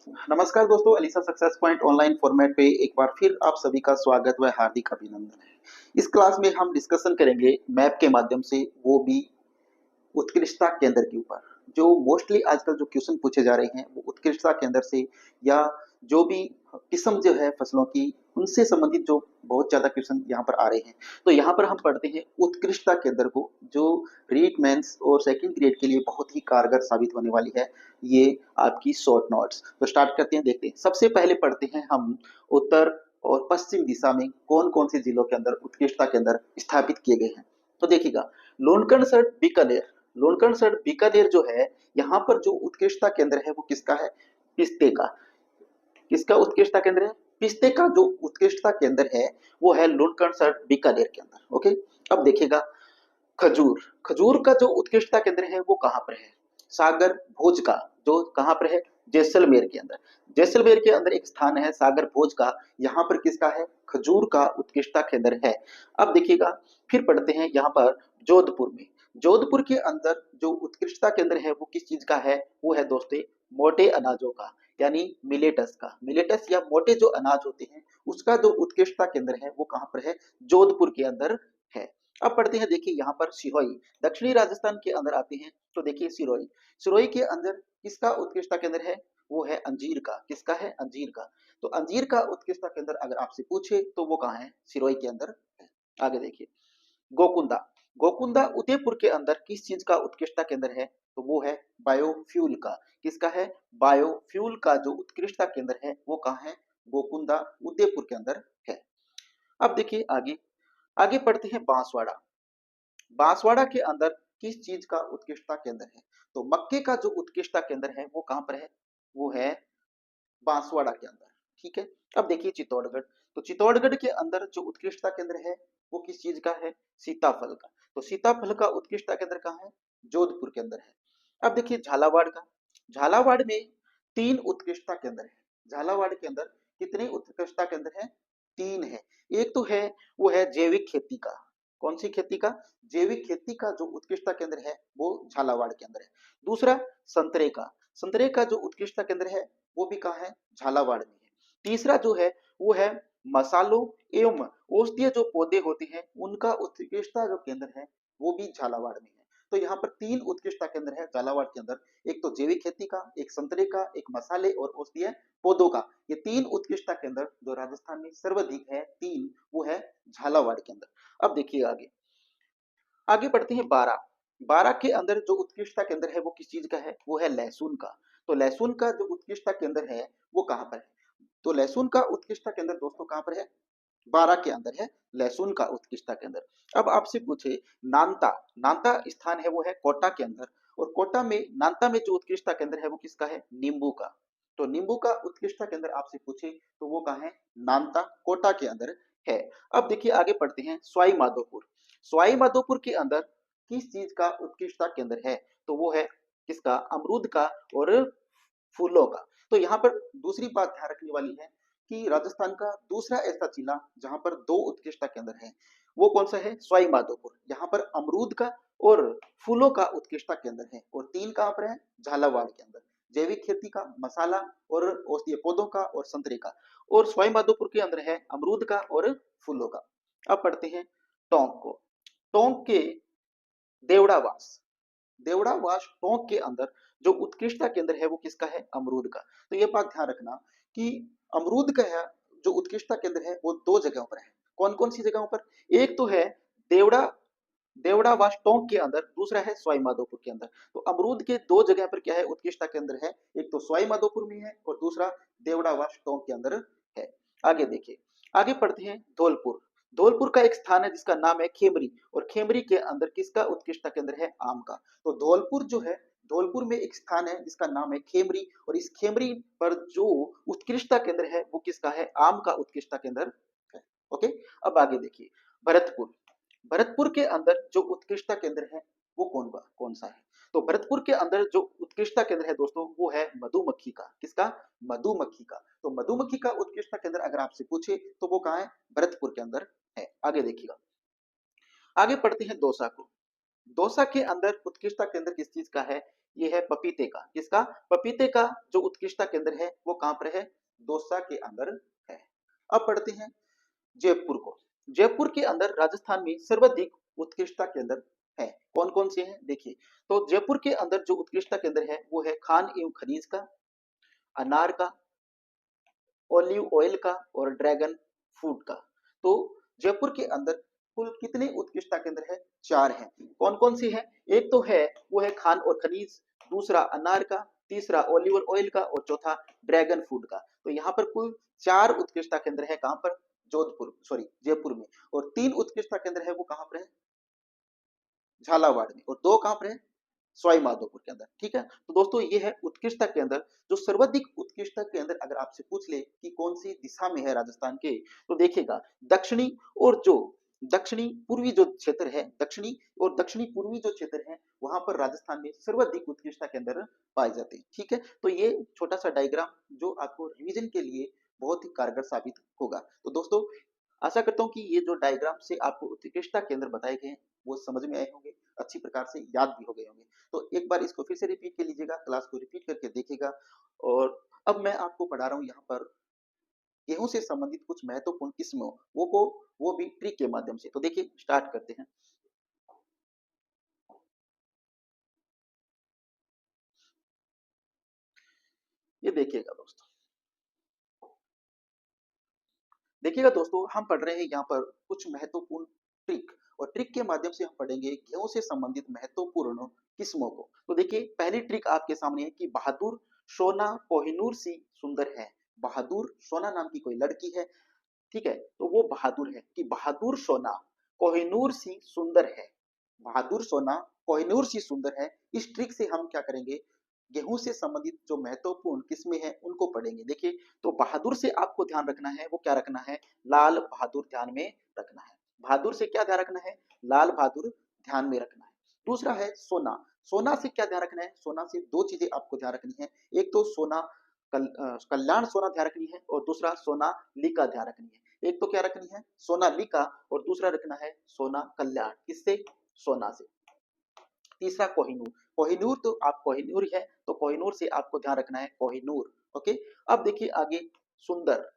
नमस्कार दोस्तों, Elisa success point online format पे एक बार फिर आप सभी का स्वागत व हार्दिक अभिनंदन है। इस क्लास में हम डिस्कशन करेंगे मैप के माध्यम से, वो भी उत्कृष्टता केंद्र के ऊपर। जो मोस्टली आजकल जो क्वेश्चन पूछे जा रहे हैं वो उत्कृष्टता केंद्र से, या जो भी किस्म जो है फसलों की, उनसे संबंधित जो बहुत ज्यादा क्वेश्चन यहाँ पर आ रहे हैं। तो यहाँ पर हम पढ़ते हैं उत्कृष्टता केंद्र को, जो रीट मेंस और सेकंड ग्रेड के लिए बहुत ही कारगर साबित होने वाली है। ये आपकी शॉर्ट नोट्स। तो स्टार्ट करते हैं, देखते हैं। सबसे पहले पढ़ते हैं हम उत्तर और पश्चिम दिशा में कौन कौन से जिलों के अंदर उत्कृष्टता केंद्र स्थापित किए गए हैं। तो देखिएगा, लोनकनसर बीकानेर, लोनकनसर बीकानेर जो है, यहाँ पर जो उत्कृष्टता केंद्र है वो किसका है? पिस्ते का। किसका उत्कृष्टता केंद्र है? पिस्ते का जो उत्कृष्टता केंद्र है वो है लोनकनसर बीकानेर के अंदर। ओके, अब देखिएगा, खजूर, खजूर का जो उत्कृष्टता केंद्र है वो कहाँ पर है? सागर भोज का, जो कहाँ पर है? जैसलमेर के अंदर। जैसलमेर के अंदर एक स्थान है सागर भोज का, यहाँ पर किसका है? खजूर का उत्कृष्टता केंद्र है। अब देखिएगा, फिर पढ़ते हैं यहाँ पर जोधपुर में। जोधपुर के अंदर जो उत्कृष्टता केंद्र है वो किस चीज का है? वो है दोस्तों मोटे अनाजों का, यानी मिलेटस का। मिलेटस या मोटे जो अनाज होते हैं उसका जो उत्कृष्टता केंद्र है वो कहाँ पर है? जोधपुर के अंदर है। अब पढ़ते हैं, देखिए यहाँ पर सिरोही, दक्षिणी राजस्थान के अंदर आते हैं। तो देखिए सिरोही, सिरोही के अंदर किसका उत्कृष्टता केंद्र है? वो है अंजीर का। किसका है? अंजीर का। तो अंजीर का उत्कृष्टता केंद्र अगर आपसे पूछे तो वो कहाँ है? सिरोही के अंदर है। आगे देखिए, गोकुंदा, गोकुंदा उदयपुर के अंदर किस चीज का उत्कृष्टता केंद्र है? तो वो है बायोफ्यूल का। किसका है? बायोफ्यूल का जो उत्कृष्टता केंद्र है वो कहाँ है? गोकुंदा उदयपुर के अंदर है। अब देखिए आगे, आगे पढ़ते हैं बांसवाड़ा। बांसवाड़ा के अंदर किस चीज का उत्कृष्टता केंद्र है? तो मक्के का जो उत्कृष्टता केंद्र है वो कहां पर है? वो है बांसवाड़ा के अंदर। ठीक है। अब देखिए चित्तौड़गढ़, तो चित्तौड़गढ़ के अंदर जो उत्कृष्टता केंद्र है वो किस चीज का है? सीताफल का। तो सीताफल का उत्कृष्टता केंद्र कहाँ है? जोधपुर के अंदर है। अब देखिए झालावाड़ का, झालावाड़ में 3 उत्कृष्टता केंद्र है। झालावाड़ के अंदर कितने उत्कृष्टता केंद्र है? 3 है। एक तो है, वो है जैविक खेती का। कौन सी खेती का? जैविक खेती का जो उत्कृष्टता केंद्र है वो झालावाड़ के अंदर है। दूसरा संतरे का, संतरे का जो उत्कृष्टता केंद्र है वो भी कहाँ है? झालावाड़ में है। तीसरा जो है वो है मसालों एवं औषधीय जो पौधे होते हैं उनका उत्कृष्टता जो केंद्र है वो भी झालावाड़ में है। तो यहाँ पर 3 उत्कृष्टता केंद्र है झालावाड़ के अंदर। एक तो जैविक खेती का, एक संतरे का, एक मसाले और औषधीय पौधों का। ये 3 उत्कृष्टता केंद्र जो राजस्थान में सर्वाधिक है, 3, वो है झालावाड़ के अंदर। अब देखिए आगे, आगे बढ़ते हैं 12। 12 के अंदर जो उत्कृष्टता केंद्र है वो किस चीज का है? वो है लहसुन का। तो लहसुन का जो उत्कृष्टता केंद्र है वो कहाँ पर है? तो लहसुन का उत्कृष्टता केंद्र दोस्तों कहाँ पर है? 12 के अंदर है लहसुन का उत्कृष्टता केंद्र। अब आपसे पूछे नानता, नानता स्थान है वो है कोटा के अंदर। और कोटा में, नानता में जो उत्कृष्टता केंद्र है वो किसका है? नींबू का। तो नींबू का उत्कृष्टता केंद्र आपसे पूछे तो वो कहाँ है? नानता कोटा के अंदर है। अब देखिए आगे पढ़ते हैं सवाई माधोपुर। सवाई माधोपुर के अंदर किस चीज का उत्कृष्टता केंद्र है? तो वो है किसका? अमरूद का और फूलों का। तो यहाँ पर दूसरी बात ध्यान रखने वाली है कि राजस्थान का दूसरा ऐसा जिला जहां पर 2 उत्कृष्टता केंद्र है वो कौन सा है? सवाई माधोपुर। यहाँ पर अमरूद का और फूलों का उत्कृष्टता केंद्र है। और 3 कहां पर है? झालावाड़ के अंदर। जैविक खेती का, मसाला और औषधीय पौधों का और संतरे का। और सवाई माधोपुर के अंदर है अमरूद का और फूलों का। अब पढ़ते हैं टोंक को। टोंक के देवड़ावास, देवड़ावास टोंक के अंदर जो उत्कृष्टता केंद्र है वो किसका है? अमरूद का। तो ये बात ध्यान रखना कि अमरूद का है जो उत्कृष्टता केंद्र है वो 2 जगहों पर है। कौन कौन सी जगहों पर? एक तो है देवड़ा, देवड़ावास टोंक के अंदर, दूसरा है सवाई माधोपुर के अंदर। तो अमरूद के 2 जगह पर क्या है? उत्कृष्टता केंद्र है। एक तो सवाई माधोपुर में है और दूसरा देवड़ावास टोंक के अंदर है। आगे देखिए, आगे पढ़ते हैं धौलपुर। धौलपुर का एक स्थान है जिसका नाम है खेमरी। और खेमरी के अंदर किसका उत्कृष्टता केंद्र है? आम का। तो धौलपुर जो है, धौलपुर में एक स्थान है जिसका नाम है खेमरी। और इस खेमरी पर जो उत्कृष्टता केंद्र है वो किसका है? आम का उत्कृष्टता केंद्र है। ओके। अब आगे देखिए, भरतपुर। भरतपुर के अंदर जो उत्कृष्टता केंद्र है वो कौन सा है? तो भरतपुर के अंदर जो उत्कृष्टता केंद्र है दोस्तों वो है मधुमक्खी का। किसका? मधुमक्खी का। तो मधुमक्खी का उत्कृष्टता केंद्र अगर आपसे पूछे तो वो कहाँ है? भरतपुर के अंदर है। आगे देखिएगा, आगे पढ़ते हैं दौसा को। दौसा के अंदर उत्कृष्टता केंद्र किस चीज का है? ये है पपीते का, किसका? पपीते का जो उत्कृष्टता केंद्र है वो कहां पर है? दौसा के अंदर है। अब पढ़ते हैं जयपुर को। जयपुर के अंदर राजस्थान में सर्वाधिक उत्कृष्टता केंद्र है। कौन कौन से हैं देखिए। तो जयपुर के अंदर जो उत्कृष्टता केंद्र है वो है खान एवं खनिज का, अनार का, ऑलिव ऑयल का और ड्रैगन फ्रूट का। तो जयपुर के अंदर कुल कितने उत्कृष्टता केंद्र है? 4 हैं। कौन कौन से हैं? एक तो है वो है खान और खनिज, दूसरा अनार का, तीसरा ऑलिव ऑयल का और चौथा ड्रैगन फ्रूट का। तो यहाँ पर कुल 4 उत्कृष्टता केंद्र है। कहां पर? जोधपुर सॉरी जयपुर में। और 3 उत्कृष्टता केंद्र है वो कहां पर है? झालावाड़ में। और 2 कहां पर है? सवाई माधोपुर के अंदर। ठीक है, तो दोस्तों ये है उत्कृष्टता केंद्र। जो सर्वाधिक उत्कृष्टता केंद्र अगर आपसे पूछ ले कि कौन सी दिशा में है राजस्थान के, तो देखिएगा दक्षिणी और जो दक्षिणी पूर्वी जो क्षेत्र है, दक्षिणी और दक्षिणी पूर्वी जो क्षेत्र है वहां पर राजस्थान में सर्वाधिक उत्कृष्टता केंद्र पाए जाते हैं। ठीक है, तो ये छोटा सा डायग्राम जो आपको रिवीजन के लिए बहुत ही कारगर साबित होगा। तो दोस्तों आशा करता हूँ कि ये जो डायग्राम से आपको उत्कृष्टता केंद्र बताए गए हैं वो समझ में आए होंगे, अच्छी प्रकार से याद भी हो गए होंगे। तो एक बार इसको फिर से रिपीट कर लीजिएगा, क्लास को रिपीट करके देखिएगा। और अब मैं आपको पढ़ा रहा हूँ यहाँ पर गेहूं से संबंधित कुछ महत्वपूर्ण किस्मों वो भी ट्रिक के माध्यम से। तो देखिए स्टार्ट करते हैं। ये देखिएगा दोस्तों, देखिएगा दोस्तों हम पढ़ रहे हैं यहाँ पर कुछ महत्वपूर्ण ट्रिक। और ट्रिक के माध्यम से हम पढ़ेंगे गेहूं से संबंधित महत्वपूर्ण किस्मों को। तो देखिए पहली ट्रिक आपके सामने है कि बहादुर सोना कोहिनूर सी सुंदर है। बहादुर सोना नाम की कोई लड़की है, ठीक है, तो वो बहादुर है कि बहादुर सोना कोहिनूर सी सुंदर है। बहादुर सोना कोहिनूर सी सुंदर है। इस ट्रिक से हम क्या करेंगे? गेहूं से संबंधित जो महत्वपूर्ण किस्में हैं उनको पढ़ेंगे। देखिए तो बहादुर से आपको ध्यान रखना है, वो क्या रखना है? लाल बहादुर ध्यान में रखना है। बहादुर से क्या ध्यान रखना है? लाल बहादुर ध्यान में रखना है। दूसरा है सोना। सोना से क्या ध्यान रखना है? सोना से दो चीजें आपको ध्यान रखनी है। एक तो सोना कल्याण सोना ध्यान रखनी है और दूसरा सोना लीका ध्यान रखनी है। एक तो क्या रखनी है? सोना लीका और दूसरा रखना है सोना कल्याण। किससे? सोना से। तीसरा कोहिनूर। कोहिनूर तो आप कोहिनूर है तो कोहिनूर से आपको ध्यान रखना है कोहिनूर। ओके, अब देखिए आगे सुंदर।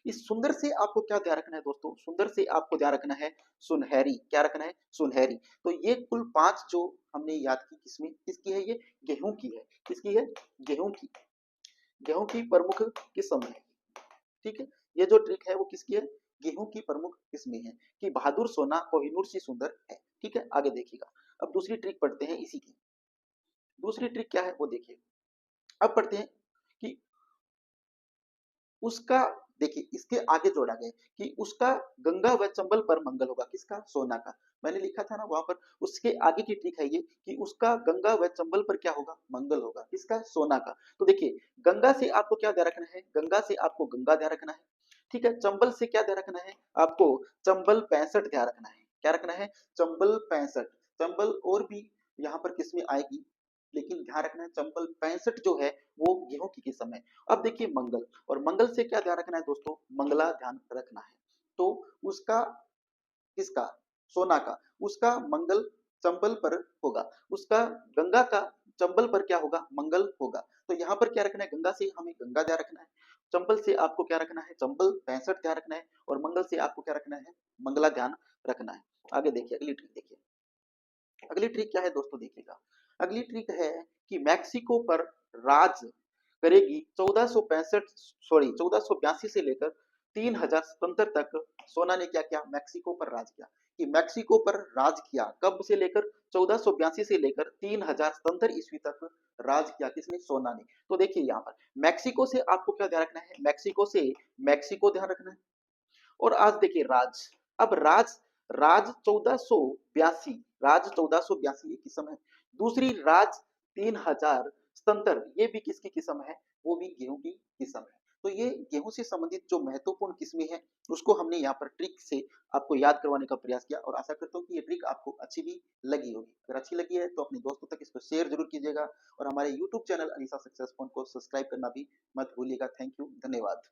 इस सुंदर से आपको क्या ध्यान रखना है दोस्तों? सुंदर से आपको ध्यान रखना है सुनहरी। क्या रखना है? सुनहरी। तो ये कुल 5 जो हमने याद की किस्में किसकी है? ये गेहूं की है। किसकी है? गेहूं की। गेहूं की प्रमुख किस्म है। ठीक है, ये जो ट्रिक है वो किसकी है? गेहूं की प्रमुख किस्में हैं कि बहादुर सोना कोहिनूर सी सुंदर है। ठीक है, आगे देखिएगा। अब दूसरी ट्रिक पढ़ते हैं इसी की। दूसरी ट्रिक क्या है वो देखिए। अब पढ़ते हैं कि उसका, देखिए इसके आगे जोड़ा गया कि उसका गंगा व चंबल पर मंगल होगा। किसका? सोना का। मैंने लिखा था ना वहां पर, उसके आगे की ट्रिक है ये कि उसका गंगा व चंबल पर क्या होगा? मंगल होगा। किसका? सोना का। तो देखिए गंगा से आपको क्या ध्यान रखना है? गंगा से आपको गंगा ध्यान रखना है। ठीक है, चंबल से क्या ध्यान रखना है? आपको चंबल 65 ध्यान रखना है। क्या रखना है? चंबल 65। चंबल और भी यहाँ पर किसमें आएगी, लेकिन ध्यान रखना है चंबल 65 जो है वो गेहूं की किस्म है। अब देखिए मंगल, और मंगल से क्या ध्यान रखना है दोस्तों? मंगला ध्यान रखना है। तो उसका, किसका? सोना का। उसका मंगल चंबल पर होगा। उसका गंगा का चंबल पर क्या होगा? मंगल होगा। तो यहाँ पर क्या रखना है? गंगा से हमें गंगा ध्यान रखना है। चंबल से आपको क्या रखना है? चंबल 65 ध्यान रखना है। और मंगल से आपको क्या रखना है? मंगला ध्यान रखना है। आगे देखिए अगली ट्रिक देखिए। अगली ट्रिक क्या है दोस्तों? देखिएगा अगली ट्रिक है कि मैक्सिको पर राज करेगी 1465 सॉरी 1482 से लेकर 3077 तक। सोना ने क्या किया? मैक्सिको पर राज किया। कि मैक्सिको पर राज किया कब से लेकर? 1482 से लेकर 3077 ईस्वी तक राज किया। किसने? सोना ने। तो देखिए यहाँ पर मैक्सिको से आपको क्या ध्यान रखना है? मैक्सिको से मैक्सिको ध्यान रखना है। और आज देखिए राज, अब राज, राज 1482, राज 1482 ये किस्म है। दूसरी राज 3077 ये भी किसकी किस्म है? वो भी गेहूं की किस्म है। तो ये गेहूं से संबंधित जो महत्वपूर्ण किस्में हैं उसको हमने यहाँ पर ट्रिक से आपको याद करवाने का प्रयास किया। और आशा करता हूँ कि ये ट्रिक आपको अच्छी भी लगी होगी। अगर अच्छी लगी है तो अपने दोस्तों तक इसको शेयर जरूर कीजिएगा और हमारे YouTube channel Anisa success point को सब्सक्राइब करना भी मत भूलिएगा। थैंक यू, धन्यवाद।